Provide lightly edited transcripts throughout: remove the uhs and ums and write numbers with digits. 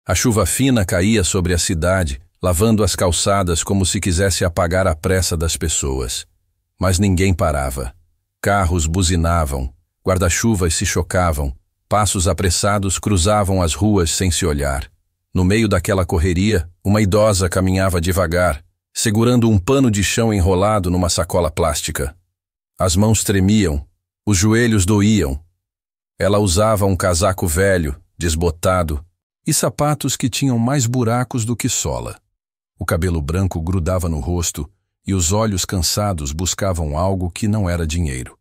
A chuva fina caía sobre a cidade, lavando as calçadas como se quisesse apagar a pressa das pessoas. Mas ninguém parava. Carros buzinavam, guarda-chuvas se chocavam, passos apressados cruzavam as ruas sem se olhar. No meio daquela correria, uma idosa caminhava devagar, segurando um pano de chão enrolado numa sacola plástica. As mãos tremiam, os joelhos doíam. Ela usava um casaco velho, desbotado, e sapatos que tinham mais buracos do que sola. O cabelo branco grudava no rosto e os olhos cansados buscavam algo que não era dinheiro.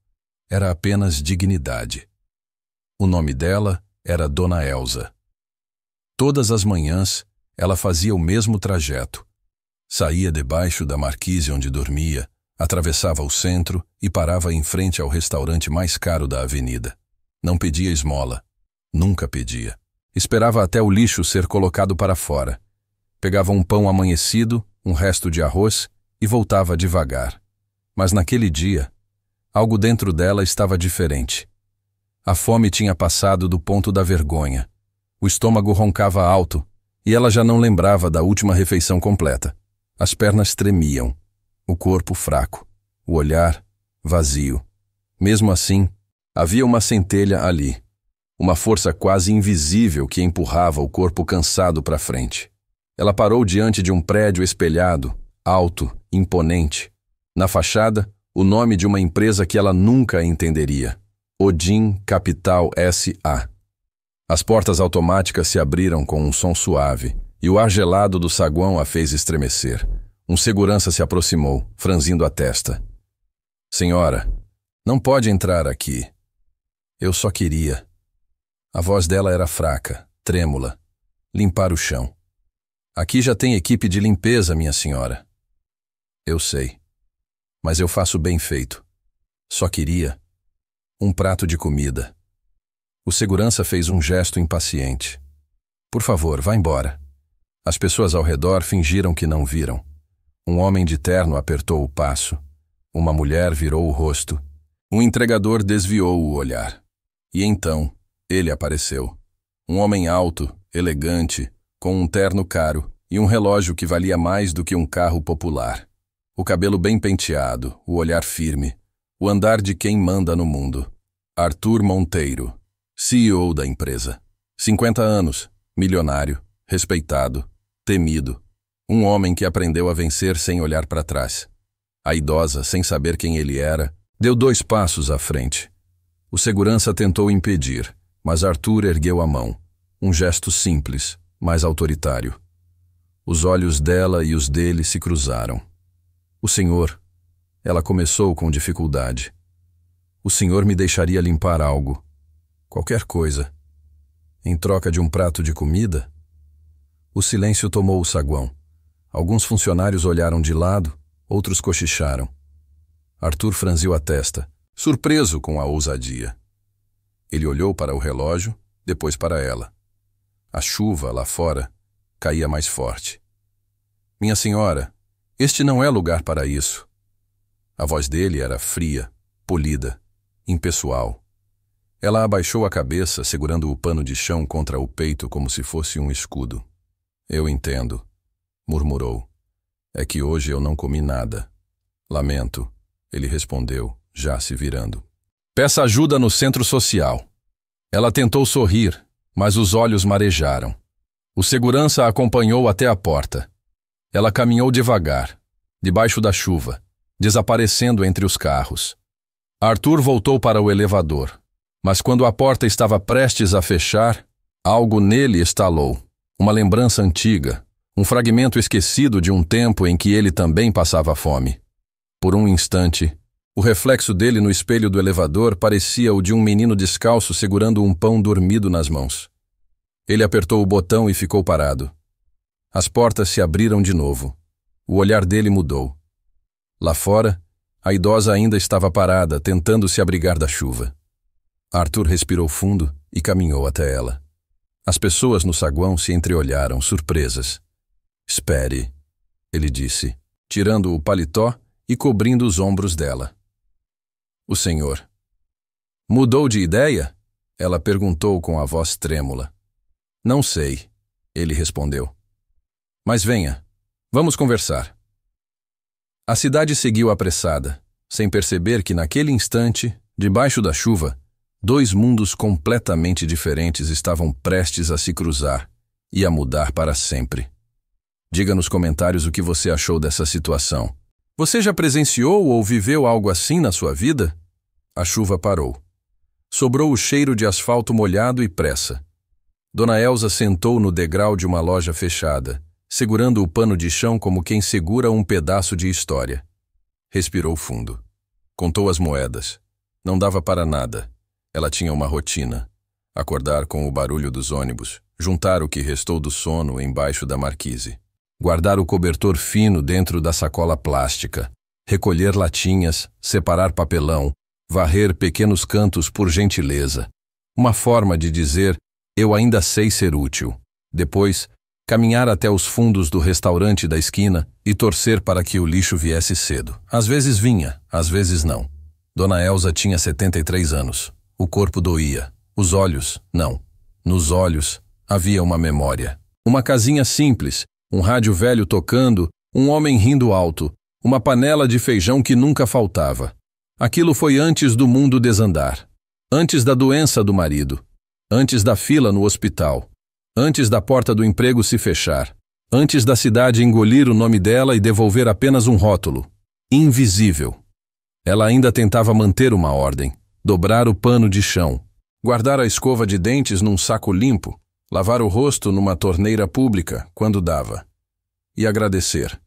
Era apenas dignidade. O nome dela era Dona Elza. Todas as manhãs, ela fazia o mesmo trajeto. Saía debaixo da marquise onde dormia, atravessava o centro e parava em frente ao restaurante mais caro da avenida. Não pedia esmola. Nunca pedia. Esperava até o lixo ser colocado para fora. Pegava um pão amanhecido, um resto de arroz e voltava devagar. Mas naquele dia, algo dentro dela estava diferente. A fome tinha passado do ponto da vergonha. O estômago roncava alto e ela já não lembrava da última refeição completa. As pernas tremiam, o corpo fraco, o olhar vazio. Mesmo assim, havia uma centelha ali. Uma força quase invisível que empurrava o corpo cansado para frente. Ela parou diante de um prédio espelhado, alto, imponente. Na fachada, o nome de uma empresa que ela nunca entenderia. Odin Capital S.A. As portas automáticas se abriram com um som suave, e o ar gelado do saguão a fez estremecer. Um segurança se aproximou, franzindo a testa. Senhora, não pode entrar aqui. Eu só queria... A voz dela era fraca, trêmula. Limpar o chão. Aqui já tem equipe de limpeza, minha senhora. Eu sei. Mas eu faço bem feito. Só queria um prato de comida. O segurança fez um gesto impaciente. Por favor, vá embora. As pessoas ao redor fingiram que não viram. Um homem de terno apertou o passo. Uma mulher virou o rosto. Um entregador desviou o olhar. E então... ele apareceu. Um homem alto, elegante, com um terno caro e um relógio que valia mais do que um carro popular. O cabelo bem penteado, o olhar firme, o andar de quem manda no mundo. Arthur Monteiro, CEO da empresa. 50 anos, milionário, respeitado, temido. Um homem que aprendeu a vencer sem olhar para trás. A idosa, sem saber quem ele era, deu 2 passos à frente. O segurança tentou impedir, mas Arthur ergueu a mão, um gesto simples, mas autoritário. Os olhos dela e os dele se cruzaram. O senhor, ela começou com dificuldade. O senhor me deixaria limpar algo, qualquer coisa, em troca de um prato de comida? O silêncio tomou o saguão. Alguns funcionários olharam de lado, outros cochicharam. Arthur franziu a testa, surpreso com a ousadia. Ele olhou para o relógio, depois para ela. A chuva, lá fora, caía mais forte. Minha senhora, este não é lugar para isso. A voz dele era fria, polida, impessoal. Ela abaixou a cabeça, segurando o pano de chão contra o peito como se fosse um escudo. Eu entendo, murmurou. É que hoje eu não comi nada. Lamento, ele respondeu, já se virando. Peça ajuda no centro social. Ela tentou sorrir, mas os olhos marejaram. O segurança a acompanhou até a porta. Ela caminhou devagar, debaixo da chuva, desaparecendo entre os carros. Arthur voltou para o elevador, mas quando a porta estava prestes a fechar, algo nele estalou. Uma lembrança antiga, um fragmento esquecido de um tempo em que ele também passava fome. Por um instante, o reflexo dele no espelho do elevador parecia o de um menino descalço segurando um pão dormido nas mãos. Ele apertou o botão e ficou parado. As portas se abriram de novo. O olhar dele mudou. Lá fora, a idosa ainda estava parada, tentando se abrigar da chuva. Arthur respirou fundo e caminhou até ela. As pessoas no saguão se entreolharam, surpresas. Espere, ele disse, tirando o paletó e cobrindo os ombros dela. O senhor. Mudou de ideia? Ela perguntou com a voz trêmula. Não sei. Ele respondeu. Mas venha, vamos conversar. A cidade seguiu apressada, sem perceber que naquele instante, debaixo da chuva, dois mundos completamente diferentes estavam prestes a se cruzar e a mudar para sempre. Diga nos comentários o que você achou dessa situação. Você já presenciou ou viveu algo assim na sua vida? A chuva parou. Sobrou o cheiro de asfalto molhado e pressa. Dona Elsa sentou no degrau de uma loja fechada, segurando o pano de chão como quem segura um pedaço de história. Respirou fundo. Contou as moedas. Não dava para nada. Ela tinha uma rotina. Acordar com o barulho dos ônibus, juntar o que restou do sono embaixo da marquise, guardar o cobertor fino dentro da sacola plástica, recolher latinhas, separar papelão, varrer pequenos cantos por gentileza. Uma forma de dizer, eu ainda sei ser útil. Depois, caminhar até os fundos do restaurante da esquina e torcer para que o lixo viesse cedo. Às vezes vinha, às vezes não. Dona Elsa tinha 73 anos. O corpo doía. Os olhos, não. Nos olhos havia uma memória. Uma casinha simples, um rádio velho tocando, um homem rindo alto, uma panela de feijão que nunca faltava. Aquilo foi antes do mundo desandar. Antes da doença do marido. Antes da fila no hospital. Antes da porta do emprego se fechar. Antes da cidade engolir o nome dela e devolver apenas um rótulo. Invisível. Ela ainda tentava manter uma ordem. Dobrar o pano de chão. Guardar a escova de dentes num saco limpo. Lavar o rosto numa torneira pública, quando dava. E agradecer.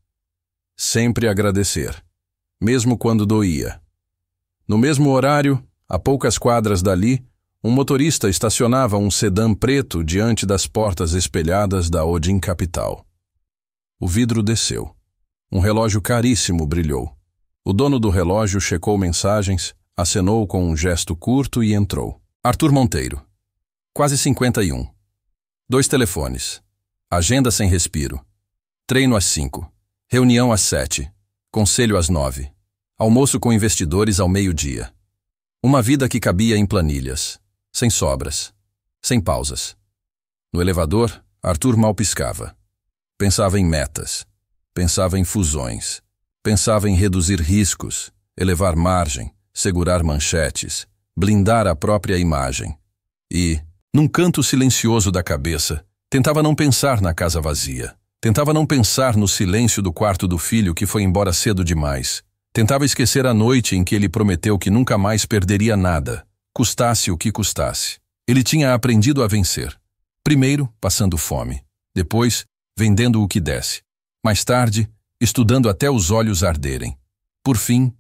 Sempre agradecer. Mesmo quando doía. No mesmo horário, a poucas quadras dali, um motorista estacionava um sedã preto diante das portas espelhadas da Odin Capital. O vidro desceu. Um relógio caríssimo brilhou. O dono do relógio checou mensagens, acenou com um gesto curto e entrou. Arthur Monteiro. Quase 51. 2 telefones. Agenda sem respiro. Treino às 5. Reunião às 7. Conselho às 9. Almoço com investidores ao meio-dia. Uma vida que cabia em planilhas. Sem sobras. Sem pausas. No elevador, Arthur mal piscava. Pensava em metas. Pensava em fusões. Pensava em reduzir riscos, elevar margem, segurar manchetes, blindar a própria imagem. E, num canto silencioso da cabeça, tentava não pensar na casa vazia. Tentava não pensar no silêncio do quarto do filho que foi embora cedo demais. Tentava esquecer a noite em que ele prometeu que nunca mais perderia nada, custasse o que custasse. Ele tinha aprendido a vencer. Primeiro, passando fome. Depois, vendendo o que desse. Mais tarde, estudando até os olhos arderem. Por fim,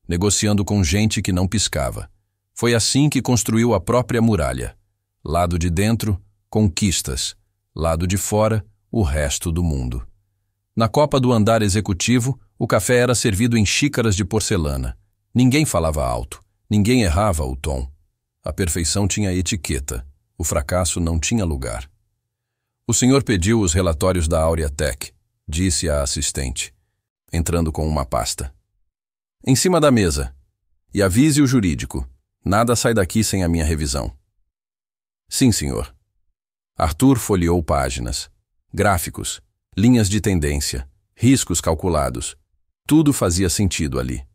negociando com gente que não piscava. Foi assim que construiu a própria muralha. Lado de dentro, conquistas. Lado de fora, o resto do mundo. Na copa do andar executivo, o café era servido em xícaras de porcelana. Ninguém falava alto. Ninguém errava o tom. A perfeição tinha etiqueta. O fracasso não tinha lugar. O senhor pediu os relatórios da Áurea Tech, disse a assistente, entrando com uma pasta. Em cima da mesa. E avise o jurídico. Nada sai daqui sem a minha revisão. Sim, senhor. Arthur folheou páginas. Gráficos. Linhas de tendência. Riscos calculados. Tudo fazia sentido ali.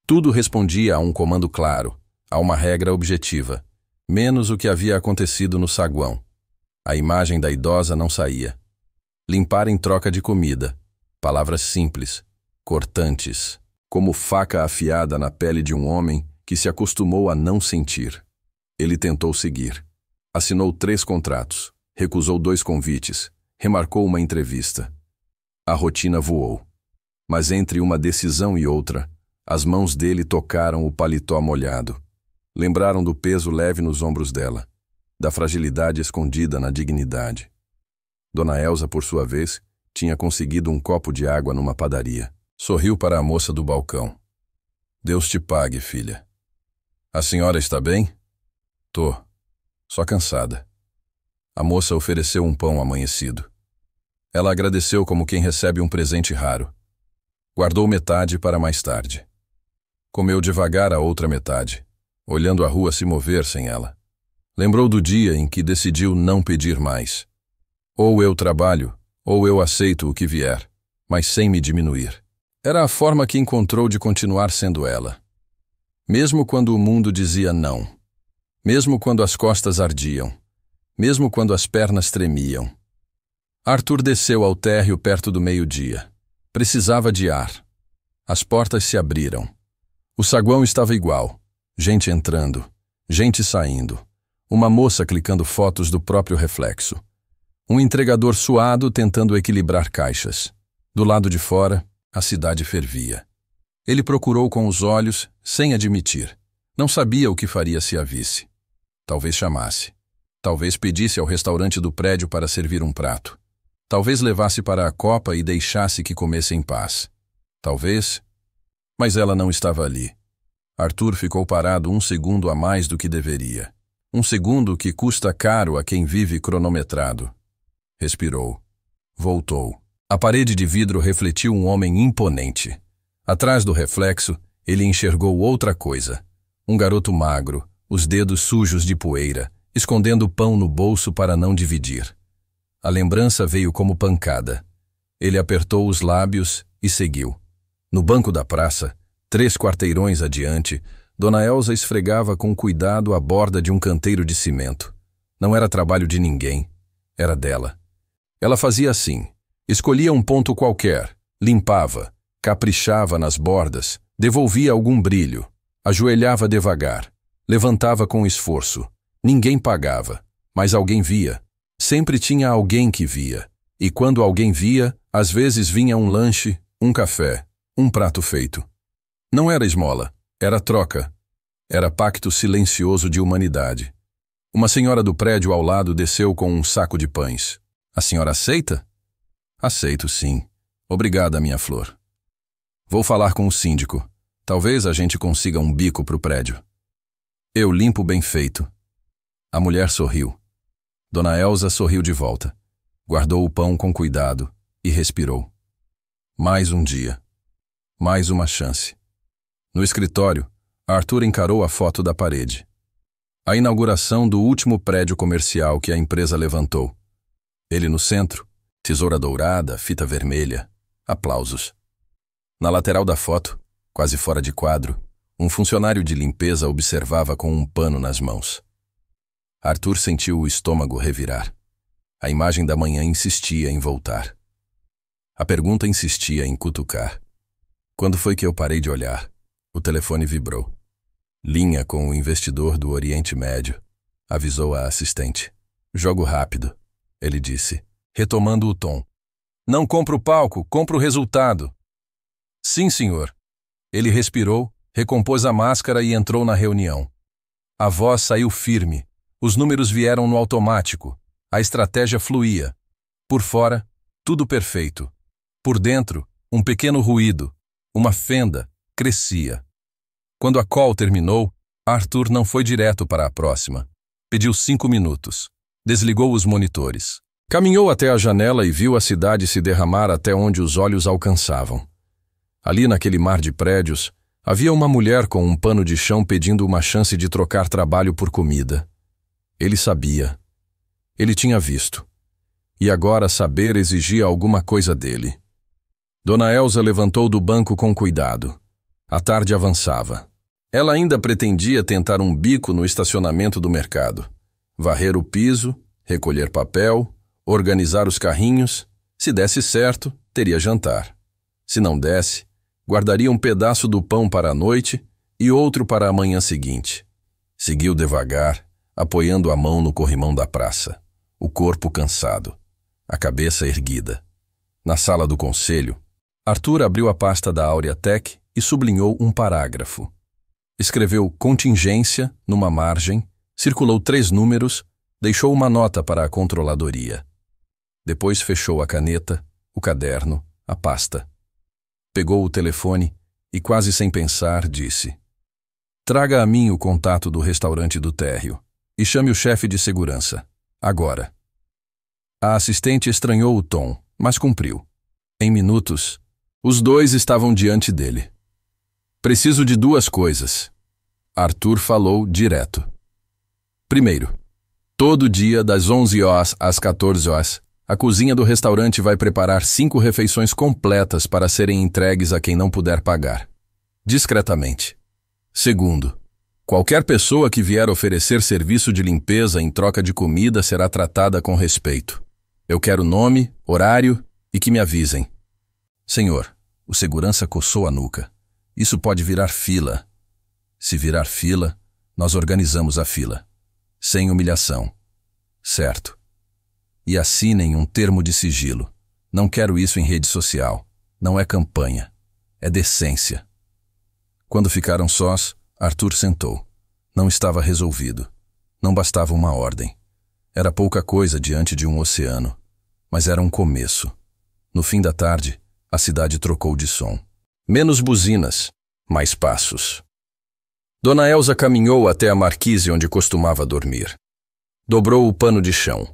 Tudo respondia a um comando claro, a uma regra objetiva, menos o que havia acontecido no saguão. A imagem da idosa não saía. Limpar em troca de comida. Palavras simples, cortantes, como faca afiada na pele de um homem que se acostumou a não sentir. Ele tentou seguir. Assinou 3 contratos, recusou 2 convites, remarcou uma entrevista. A rotina voou. Mas entre uma decisão e outra, as mãos dele tocaram o paletó molhado. Lembraram do peso leve nos ombros dela, da fragilidade escondida na dignidade. Dona Elsa, por sua vez, tinha conseguido um copo de água numa padaria. Sorriu para a moça do balcão. Deus te pague, filha. A senhora está bem? Tô. Só cansada. A moça ofereceu um pão amanhecido. Ela agradeceu como quem recebe um presente raro. Guardou metade para mais tarde. Comeu devagar a outra metade, olhando a rua se mover sem ela. Lembrou do dia em que decidiu não pedir mais. Ou eu trabalho, ou eu aceito o que vier, mas sem me diminuir. Era a forma que encontrou de continuar sendo ela. Mesmo quando o mundo dizia não. Mesmo quando as costas ardiam. Mesmo quando as pernas tremiam. Arthur desceu ao térreo perto do meio-dia. Precisava de ar. As portas se abriram. O saguão estava igual. Gente entrando. Gente saindo. Uma moça clicando fotos do próprio reflexo. Um entregador suado tentando equilibrar caixas. Do lado de fora, a cidade fervia. Ele procurou com os olhos, sem admitir. Não sabia o que faria se a visse. Talvez chamasse. Talvez pedisse ao restaurante do prédio para servir um prato. Talvez levasse para a copa e deixasse que comesse em paz. Talvez... Mas ela não estava ali. Arthur ficou parado 1 segundo a mais do que deveria. 1 segundo que custa caro a quem vive cronometrado. Respirou. Voltou. A parede de vidro refletiu um homem imponente. Atrás do reflexo, ele enxergou outra coisa. Um garoto magro, os dedos sujos de poeira, escondendo o pão no bolso para não dividir. A lembrança veio como pancada. Ele apertou os lábios e seguiu. No banco da praça, 3 quarteirões adiante, Dona Elsa esfregava com cuidado a borda de um canteiro de cimento. Não era trabalho de ninguém, era dela. Ela fazia assim, escolhia um ponto qualquer, limpava, caprichava nas bordas, devolvia algum brilho, ajoelhava devagar, levantava com esforço. Ninguém pagava, mas alguém via. Sempre tinha alguém que via. E quando alguém via, às vezes vinha um lanche, um café, um prato feito. Não era esmola, era troca. Era pacto silencioso de humanidade. Uma senhora do prédio ao lado desceu com um saco de pães. A senhora aceita? Aceito, sim. Obrigada, minha flor. Vou falar com o síndico. Talvez a gente consiga um bico para o prédio. Eu limpo bem feito. A mulher sorriu. Dona Elsa sorriu de volta. Guardou o pão com cuidado e respirou. Mais um dia. Mais uma chance. No escritório, Arthur encarou a foto da parede. A inauguração do último prédio comercial que a empresa levantou. Ele no centro, tesoura dourada, fita vermelha, aplausos. Na lateral da foto, quase fora de quadro, um funcionário de limpeza observava com um pano nas mãos. Arthur sentiu o estômago revirar. A imagem da manhã insistia em voltar. A pergunta insistia em cutucar. Quando foi que eu parei de olhar? O telefone vibrou. Linha com o investidor do Oriente Médio, avisou a assistente. Jogo rápido, ele disse, retomando o tom. Não compro o palco, compro o resultado. Sim, senhor. Ele respirou, recompôs a máscara e entrou na reunião. A voz saiu firme. Os números vieram no automático. A estratégia fluía. Por fora, tudo perfeito. Por dentro, um pequeno ruído. Uma fenda crescia. Quando a call terminou, Arthur não foi direto para a próxima. Pediu 5 minutos. Desligou os monitores. Caminhou até a janela e viu a cidade se derramar até onde os olhos alcançavam. Ali naquele mar de prédios, havia uma mulher com um pano de chão pedindo uma chance de trocar trabalho por comida. Ele sabia. Ele tinha visto. E agora saber exigia alguma coisa dele. Dona Elsa levantou do banco com cuidado. A tarde avançava. Ela ainda pretendia tentar um bico no estacionamento do mercado. Varrer o piso, recolher papel, organizar os carrinhos. Se desse certo, teria jantar. Se não desse, guardaria um pedaço do pão para a noite e outro para a manhã seguinte. Seguiu devagar, apoiando a mão no corrimão da praça, o corpo cansado, a cabeça erguida. Na sala do conselho, Arthur abriu a pasta da Aureatec e sublinhou um parágrafo. Escreveu contingência numa margem, circulou 3 números, deixou uma nota para a controladoria. Depois fechou a caneta, o caderno, a pasta. Pegou o telefone e, quase sem pensar, disse: Traga a mim o contato do restaurante do térreo e chame o chefe de segurança. Agora. A assistente estranhou o tom, mas cumpriu. Em minutos, os dois estavam diante dele. Preciso de 2 coisas. Arthur falou direto. Primeiro, todo dia das 11 horas às 14 horas, A cozinha do restaurante vai preparar 5 refeições completas para serem entregues a quem não puder pagar. Discretamente. Segundo, qualquer pessoa que vier oferecer serviço de limpeza em troca de comida será tratada com respeito. Eu quero nome, horário e que me avisem. Senhor, o segurança coçou a nuca. Isso pode virar fila. Se virar fila, nós organizamos a fila. Sem humilhação. Certo. E assinem um termo de sigilo. Não quero isso em rede social. Não é campanha. É decência. Quando ficaram sós, Arthur sentou. Não estava resolvido. Não bastava uma ordem. Era pouca coisa diante de um oceano. Mas era um começo. No fim da tarde, a cidade trocou de som. Menos buzinas, mais passos. Dona Elsa caminhou até a marquise onde costumava dormir. Dobrou o pano de chão.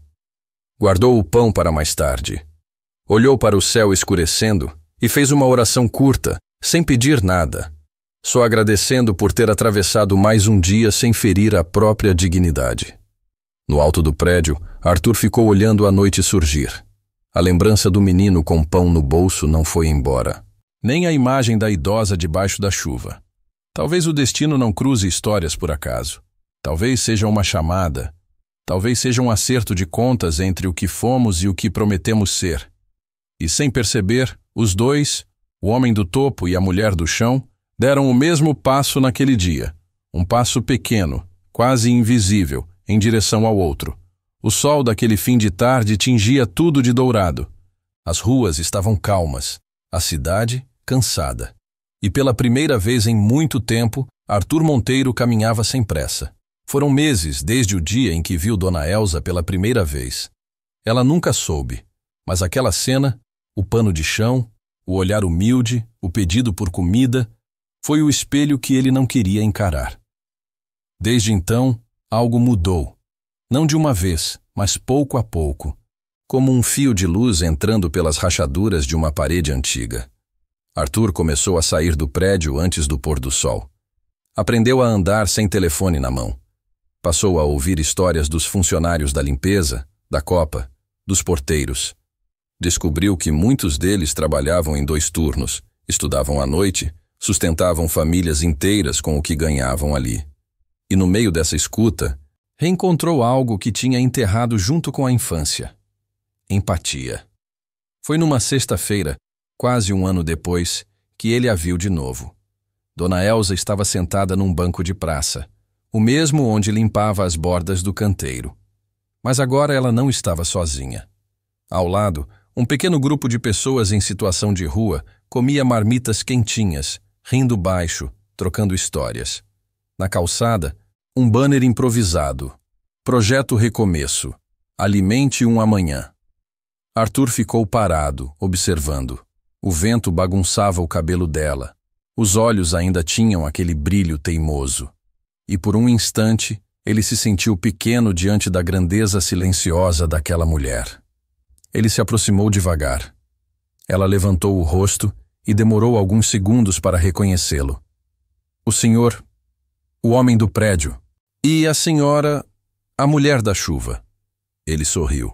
Guardou o pão para mais tarde. Olhou para o céu escurecendo e fez uma oração curta, sem pedir nada, só agradecendo por ter atravessado mais um dia sem ferir a própria dignidade. No alto do prédio, Arthur ficou olhando a noite surgir. A lembrança do menino com pão no bolso não foi embora. Nem a imagem da idosa debaixo da chuva. Talvez o destino não cruze histórias por acaso. Talvez seja uma chamada. Talvez seja um acerto de contas entre o que fomos e o que prometemos ser. E sem perceber, os dois, o homem do topo e a mulher do chão, deram o mesmo passo naquele dia. Um passo pequeno, quase invisível, em direção ao outro. O sol daquele fim de tarde tingia tudo de dourado. As ruas estavam calmas, a cidade cansada. E pela primeira vez em muito tempo, Arthur Monteiro caminhava sem pressa. Foram meses desde o dia em que viu Dona Elsa pela primeira vez. Ela nunca soube, mas aquela cena, o pano de chão, o olhar humilde, o pedido por comida, foi o espelho que ele não queria encarar. Desde então, algo mudou. Não de uma vez, mas pouco a pouco, como um fio de luz entrando pelas rachaduras de uma parede antiga. Arthur começou a sair do prédio antes do pôr do sol. Aprendeu a andar sem telefone na mão. Passou a ouvir histórias dos funcionários da limpeza, da copa, dos porteiros. Descobriu que muitos deles trabalhavam em 2 turnos, estudavam à noite, sustentavam famílias inteiras com o que ganhavam ali. E no meio dessa escuta, reencontrou algo que tinha enterrado junto com a infância. Empatia. Foi numa sexta-feira, quase um ano depois, que ele a viu de novo. Dona Elsa estava sentada num banco de praça, o mesmo onde limpava as bordas do canteiro. Mas agora ela não estava sozinha. Ao lado, um pequeno grupo de pessoas em situação de rua comia marmitas quentinhas, rindo baixo, trocando histórias. Na calçada, um banner improvisado. Projeto Recomeço. Alimente um amanhã. Arthur ficou parado, observando. O vento bagunçava o cabelo dela. Os olhos ainda tinham aquele brilho teimoso. E por um instante, ele se sentiu pequeno diante da grandeza silenciosa daquela mulher. Ele se aproximou devagar. Ela levantou o rosto e demorou alguns segundos para reconhecê-lo. O senhor, o homem do prédio, e a senhora, a mulher da chuva. Ele sorriu.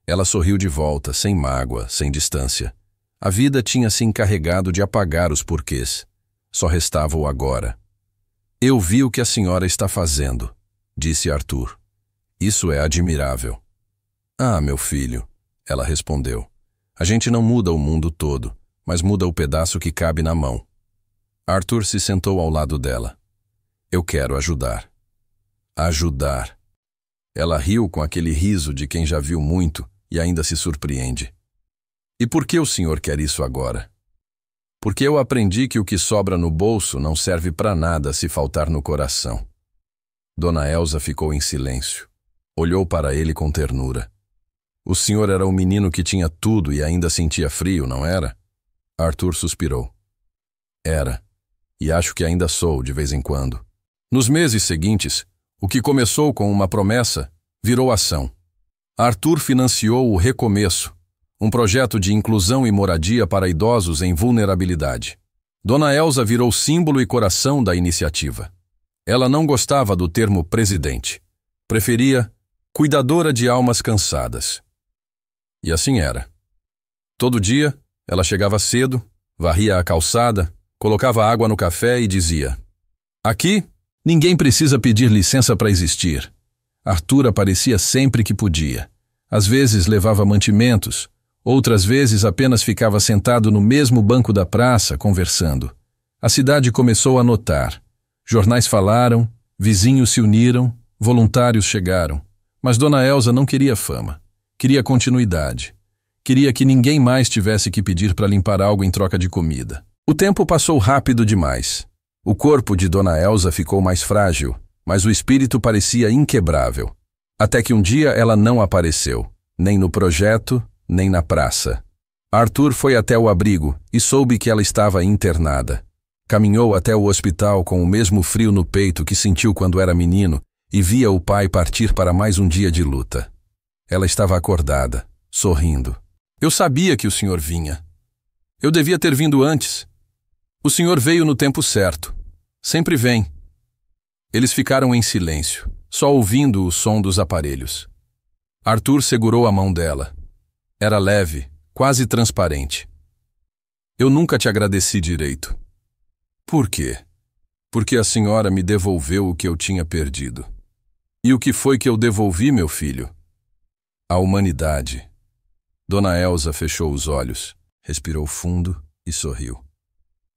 Ela sorriu de volta, sem mágoa, sem distância. A vida tinha se encarregado de apagar os porquês. Só restava o agora. Eu vi o que a senhora está fazendo, disse Arthur. Isso é admirável. Ah, meu filho, ela respondeu. A gente não muda o mundo todo, mas muda o pedaço que cabe na mão. Arthur se sentou ao lado dela. Eu quero ajudar. Ajudar. Ela riu com aquele riso de quem já viu muito e ainda se surpreende. E por que o senhor quer isso agora? Porque eu aprendi que o que sobra no bolso não serve para nada se faltar no coração. Dona Elsa ficou em silêncio. Olhou para ele com ternura. O senhor era o menino que tinha tudo e ainda sentia frio, não era? Arthur suspirou. Era. E acho que ainda sou, de vez em quando. Nos meses seguintes, o que começou com uma promessa virou ação. Arthur financiou o Recomeço, um projeto de inclusão e moradia para idosos em vulnerabilidade. Dona Elsa virou símbolo e coração da iniciativa. Ela não gostava do termo presidente. Preferia cuidadora de almas cansadas. E assim era. Todo dia, ela chegava cedo, varria a calçada, colocava água no café e dizia: aqui, ninguém precisa pedir licença para existir. Arthur aparecia sempre que podia. Às vezes levava mantimentos, outras vezes apenas ficava sentado no mesmo banco da praça, conversando. A cidade começou a notar. Jornais falaram, vizinhos se uniram, voluntários chegaram. Mas Dona Elsa não queria fama. Queria continuidade. Queria que ninguém mais tivesse que pedir para limpar algo em troca de comida. O tempo passou rápido demais. O corpo de Dona Elsa ficou mais frágil, mas o espírito parecia inquebrável. Até que um dia ela não apareceu, nem no projeto, nem na praça. Arthur foi até o abrigo e soube que ela estava internada. Caminhou até o hospital com o mesmo frio no peito que sentiu quando era menino e via o pai partir para mais um dia de luta. Ela estava acordada, sorrindo. Eu sabia que o senhor vinha. Eu devia ter vindo antes. O senhor veio no tempo certo. Sempre vem. Eles ficaram em silêncio, só ouvindo o som dos aparelhos. Arthur segurou a mão dela. Era leve, quase transparente. Eu nunca te agradeci direito. Por quê? Porque a senhora me devolveu o que eu tinha perdido. E o que foi que eu devolvi, meu filho? A humanidade. Dona Elsa fechou os olhos, respirou fundo e sorriu.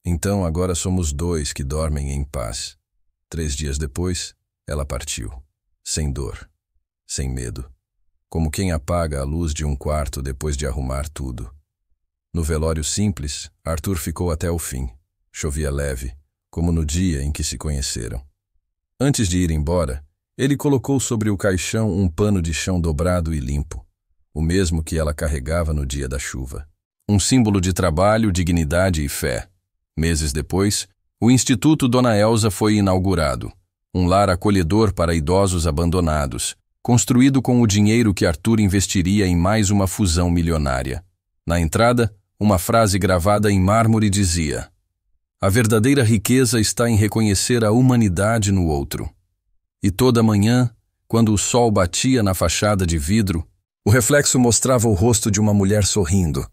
Então agora somos dois que dormem em paz. 3 dias depois, ela partiu. Sem dor, sem medo. Como quem apaga a luz de um quarto depois de arrumar tudo. No velório simples, Arthur ficou até o fim. Chovia leve, como no dia em que se conheceram. Antes de ir embora, ele colocou sobre o caixão um pano de chão dobrado e limpo, o mesmo que ela carregava no dia da chuva. Um símbolo de trabalho, dignidade e fé. Meses depois, o Instituto Dona Elsa foi inaugurado, um lar acolhedor para idosos abandonados, construído com o dinheiro que Arthur investiria em mais uma fusão milionária. Na entrada, uma frase gravada em mármore dizia: a verdadeira riqueza está em reconhecer a humanidade no outro. E toda manhã, quando o sol batia na fachada de vidro, o reflexo mostrava o rosto de uma mulher sorrindo,